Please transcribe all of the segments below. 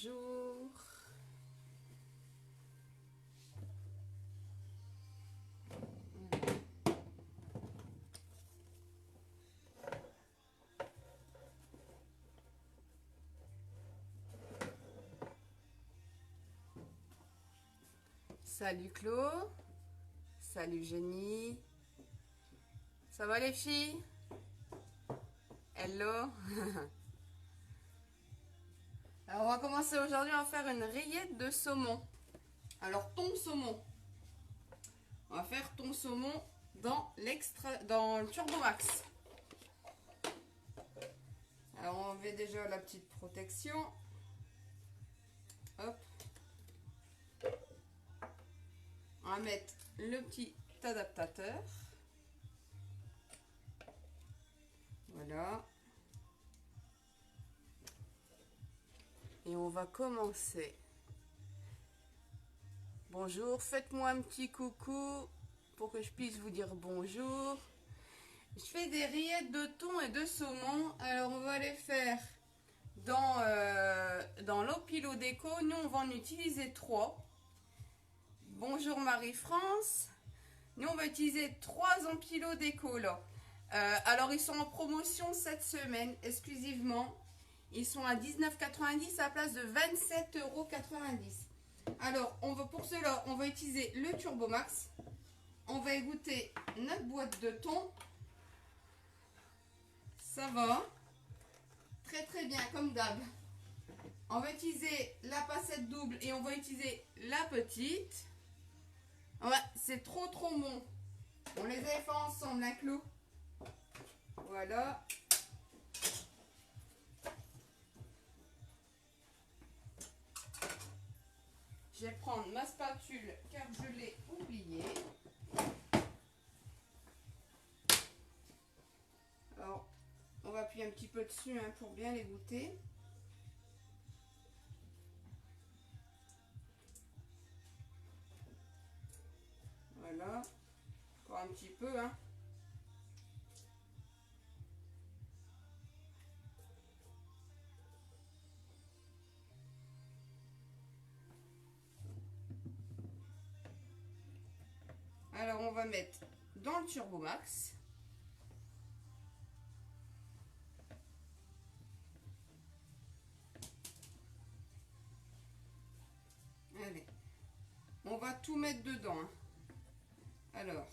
Bonjour. Salut Claude. Salut Jenny. Ça va les filles? Hello. Alors on va commencer aujourd'hui à faire une rillette de saumon. Alors thon saumon. On va faire thon saumon dans le Turbo Max. Alors on met déjà la petite protection. Hop. On va mettre le petit adaptateur. Voilà. Et on va commencer. Bonjour, faites-moi un petit coucou pour que je puisse vous dire bonjour. Je fais des rillettes de thon et de saumon. Alors on va les faire dans l'Opilo Déco. Nous on va en utiliser 3. Bonjour Marie-France. Nous on va utiliser 3 Opilo Déco là. Alors ils sont en promotion cette semaine exclusivement. Ils sont à 19,90 à la place de 27,90 €. Alors pour cela on va utiliser le Turbo Max. On va égoutter notre boîte de thon. Ça va très très bien comme d'hab. On va utiliser la passette double et on va utiliser la petite. Ouais, c'est trop bon. On les avait fait ensemble, hein, Clou. Voilà. Je vais prendre ma spatule car je l'ai oubliée. Alors, on va appuyer un petit peu dessus hein, pour bien les goûter. Voilà. Encore un petit peu, hein. Alors, on va mettre dans le Turbo Max. Allez. On va tout mettre dedans. Hein. Alors,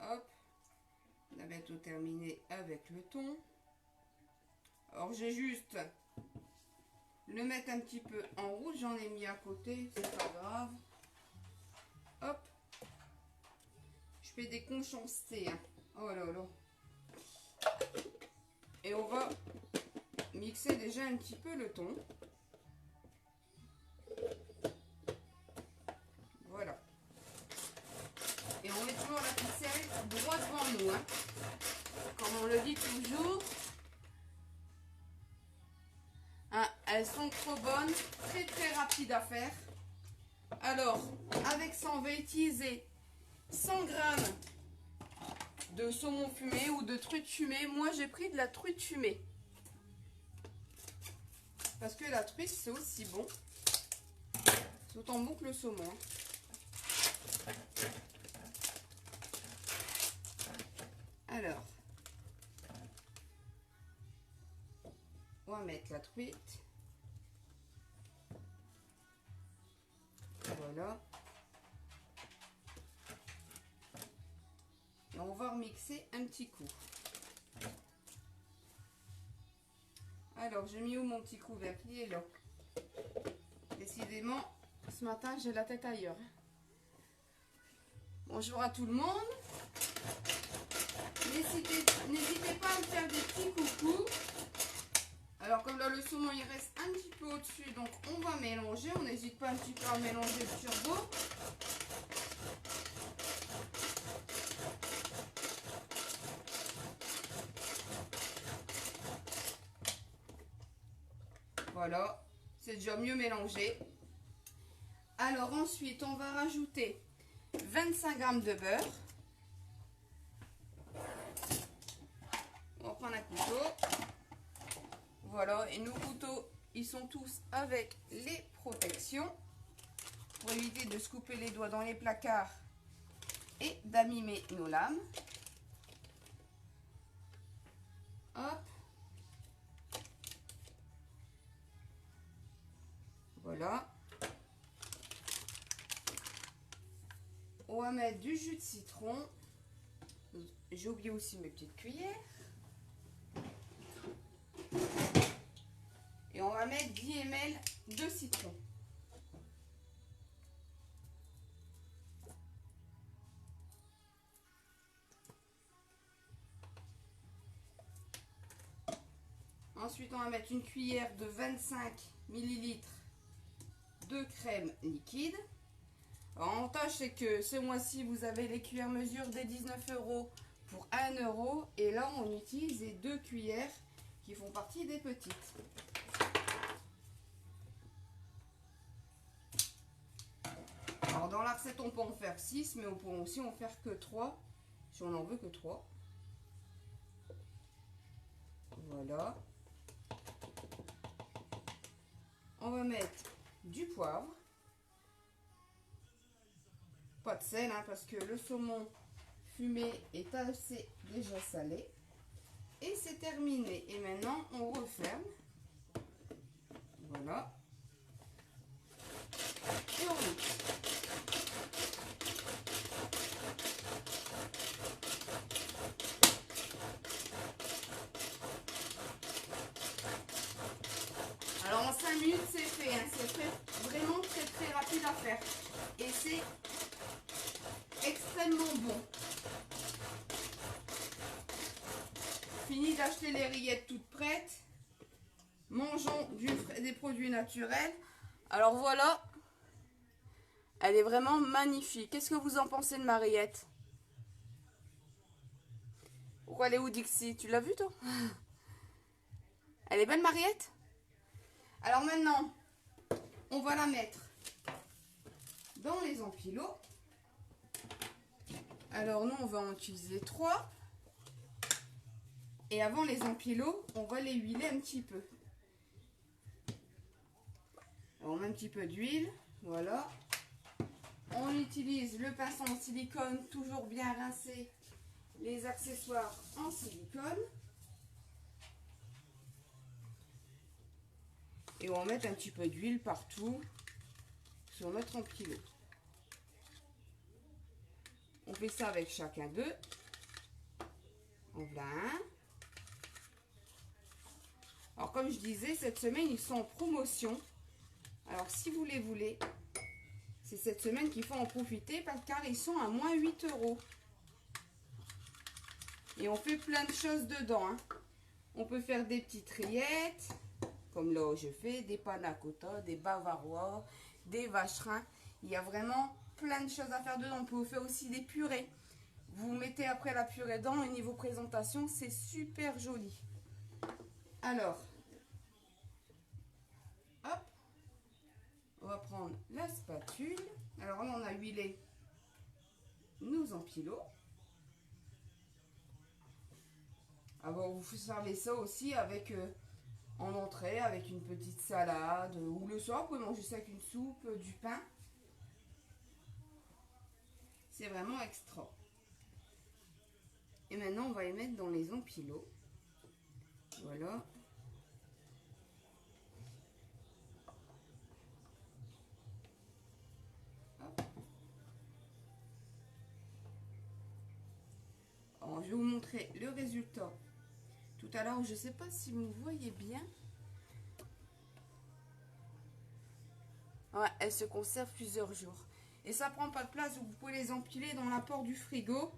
hop. On a bientôt terminé avec le thon. Alors, j'ai juste le mettre un petit peu en rouge. J'en ai mis à côté, c'est pas grave. Hop. Je fais des conchancés. Hein. Oh là là. Et on va mixer déjà un petit peu le thon. Voilà. Et on met toujours la ficelle droit devant nous. Hein. Comme on le dit toujours. Hein, elles sont trop bonnes. Très très rapides à faire. Alors, avec ça, on va utiliser 100 g de saumon fumé ou de truite fumée. Moi, j'ai pris de la truite fumée. Parce que la truite, c'est aussi bon. C'est autant bon que le saumon. Alors, on va mettre la truite. Voilà. Et on va remixer un petit coup. Alors, j'ai mis où mon petit couvercle? Il est là. Décidément, ce matin, j'ai la tête ailleurs. Bonjour à tout le monde. N'hésitez pas à me faire des petits coucous. Alors, comme là, le saumon, il reste un petit peu au-dessus, donc on va mélanger. On n'hésite pas un petit peu à mélanger le turbo. Voilà, c'est déjà mieux mélangé. Alors ensuite, on va rajouter 25 g de beurre. On va prendre un couteau. Voilà, et nos couteaux, Ils sont tous avec les protections pour éviter de se couper les doigts dans les placards et d'abîmer nos lames. Hop. Voilà. On va mettre du jus de citron. J'ai oublié aussi mes petites cuillères. Et on va mettre 10 ml de citron. Ensuite, on va mettre une cuillère de 25 ml de crème liquide. L'avantage, c'est que ce mois-ci, vous avez les cuillères mesure des 19 € pour 1 €. Et là, on utilise les 2 cuillères qui font partie des petites. Alors, dans la recette, on peut en faire 6, mais on peut aussi en faire que 3, si on n'en veut que 3. Voilà. On va mettre du poivre. Pas de sel, hein, parce que le saumon fumé est assez déjà salé. Et c'est terminé. Et maintenant, on referme. Voilà. Et on mixe. Alors en 5 minutes c'est fait, hein. C'est vraiment très rapide à faire. Et c'est extrêmement bon. Fini d'acheter les rillettes toutes prêtes. Mangeons des produits naturels. Alors voilà. Elle est vraiment magnifique. Qu'est-ce que vous en pensez de ma rillette? Pourquoi elle est où Dixie? Tu l'as vue toi? Elle est belle ma rillette? Alors maintenant, on va la mettre dans les empilots. Alors nous, on va en utiliser 3. Et avant les empilots, on va les huiler un petit peu. Alors, on met un petit peu d'huile, voilà. On utilise le pinceau en silicone, toujours bien rincé. Les accessoires en silicone. Et on va mettre un petit peu d'huile partout sur notre empilot. On fait ça avec chacun d'eux. On voilà un. Alors comme je disais, cette semaine ils sont en promotion. Alors si vous les voulez, c'est cette semaine qu'il faut en profiter car ils sont à moins 8 €. Et on fait plein de choses dedans, hein. On peut faire des petites rillettes, comme là où je fais, des panna cotta, des bavarois, des vacherins. Il y a vraiment plein de choses à faire dedans. On peut faire aussi des purées. Vous mettez après la purée dedans et niveau présentation, c'est super joli. Alors, hop, on va prendre la spatule. Alors là, on a huilé nos empilots. Alors, vous servez ça aussi avec en entrée, avec une petite salade. Ou le soir, vous pouvez manger ça avec une soupe, du pain. C'est vraiment extra. Et maintenant, on va les mettre dans les empilots. Voilà. Hop. Alors, je vais vous montrer le résultat tout à l'heure. Je ne sais pas si vous voyez bien. Ouais, elles se conservent plusieurs jours. Et ça prend pas de place, vous pouvez les empiler dans l'apport du frigo.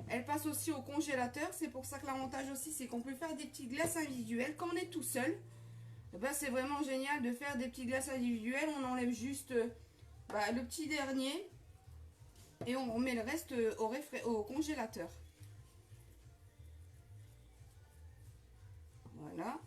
Elles passent aussi au congélateur. C'est pour ça que l'avantage aussi, c'est qu'on peut faire des petites glaces individuelles. Quand on est tout seul, eh ben, c'est vraiment génial de faire des petites glaces individuelles. On enlève juste le petit dernier et on remet le reste au congélateur. Voilà.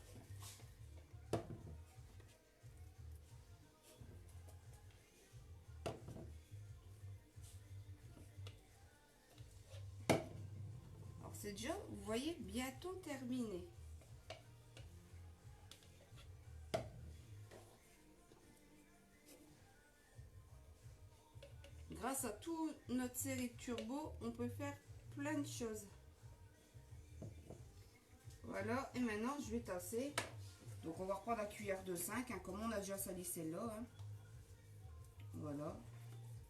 Alors c'est déjà, vous voyez, bientôt terminé. grâce à toute notre série de turbo, on peut faire plein de choses. Voilà, et maintenant je vais tasser. Donc on va reprendre la cuillère de 5, hein, comme on a déjà sali celle-là. Hein. Voilà,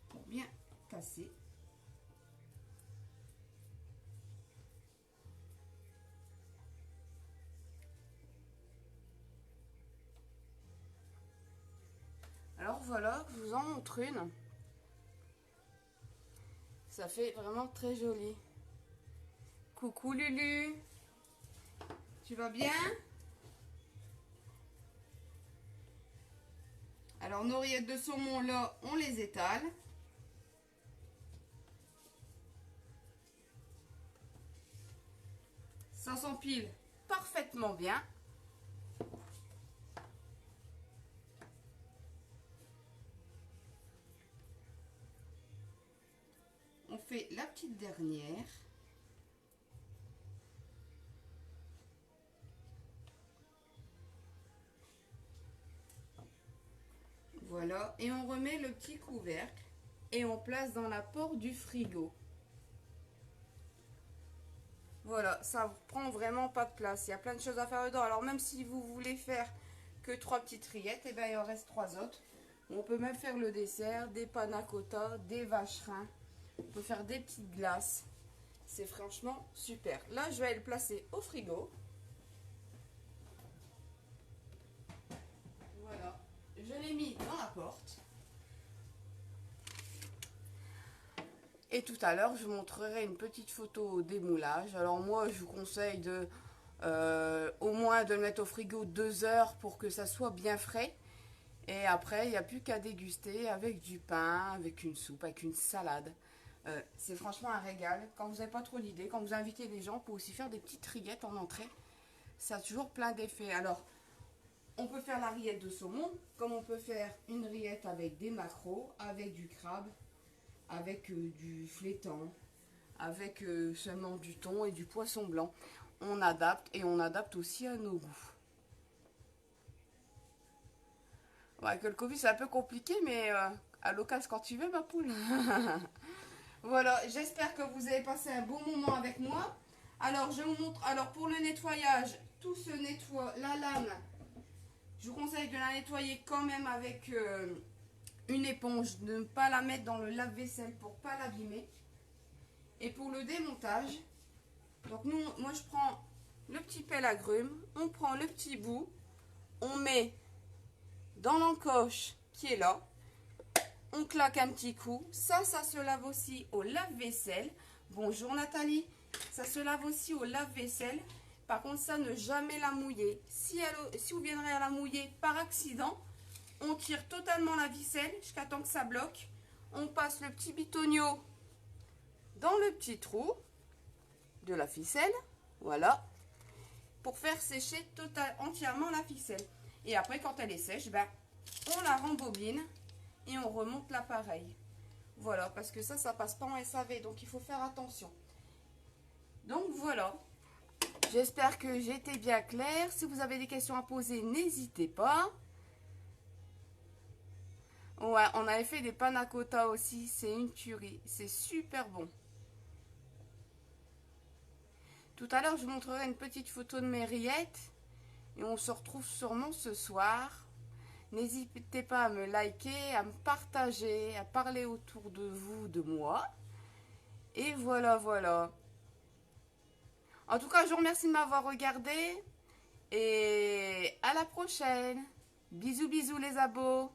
pour bien tasser. Alors voilà, je vous en montre une. Ça fait vraiment très joli. Coucou Lulu, tu vas bien? Alors nos rillettes de saumon là, on les étale. Ça s'empile parfaitement bien. On fait la petite dernière. Voilà, et on remet le petit couvercle et on place dans la porte du frigo. Voilà, ça prend vraiment pas de place. Il y a plein de choses à faire dedans. Alors même si vous voulez faire que 3 petites rillettes, et bien il en reste 3 autres. On peut même faire le dessert, des panna cotta, des vacherins. On peut faire des petites glaces. C'est franchement super. Là, je vais le placer au frigo. Voilà, je l'ai mis dans la porte. Et tout à l'heure, je vous montrerai une petite photo au démoulage. Alors moi, je vous conseille de au moins de le mettre au frigo 2 heures pour que ça soit bien frais. Et après, il n'y a plus qu'à déguster avec du pain, avec une soupe, avec une salade. C'est franchement un régal. Quand vous n'avez pas trop d'idées, quand vous invitez des gens, on peut aussi faire des petites rillettes en entrée. Ça a toujours plein d'effets. Alors, on peut faire la rillette de saumon, comme on peut faire une rillette avec des maquereaux, avec du crabe, avec du flétan, avec seulement du thon et du poisson blanc. On adapte et on adapte aussi à nos goûts. Ouais, avec le Covid, c'est un peu compliqué, mais à l'occasion, quand tu veux, ma poule. Voilà, j'espère que vous avez passé un bon moment avec moi. Alors, je vous montre. Alors, pour le nettoyage, tout se nettoie. La lame, je vous conseille de la nettoyer quand même avec une éponge, de ne pas la mettre dans le lave-vaisselle pour ne pas l'abîmer. Et pour le démontage, donc moi je prends le petit pelle agrumes, on prend le petit bout, on met dans l'encoche qui est là, on claque un petit coup. Ça se lave aussi au lave-vaisselle. Bonjour Nathalie. Ça se lave aussi au lave-vaisselle. Par contre, ça, ne jamais la mouiller. Si vous viendrez à la mouiller par accident, on tire totalement la ficelle jusqu'à temps que ça bloque. On passe le petit bitonio dans le petit trou de la ficelle. Voilà. Pour faire sécher entièrement la ficelle. Et après, quand elle est sèche, ben, on la rembobine et on remonte l'appareil. Voilà, parce que ça passe pas en SAV, donc il faut faire attention. Donc voilà. J'espère que j'ai été bien claire. Si vous avez des questions à poser, n'hésitez pas. Ouais, on avait fait des panna cotta aussi. C'est une tuerie. C'est super bon. Tout à l'heure, je vous montrerai une petite photo de mes rillettes. Et on se retrouve sûrement ce soir. N'hésitez pas à me liker, à me partager, à parler autour de vous, de moi. Et voilà, voilà. En tout cas, je vous remercie de m'avoir regardé. Et à la prochaine. Bisous, bisous les abos.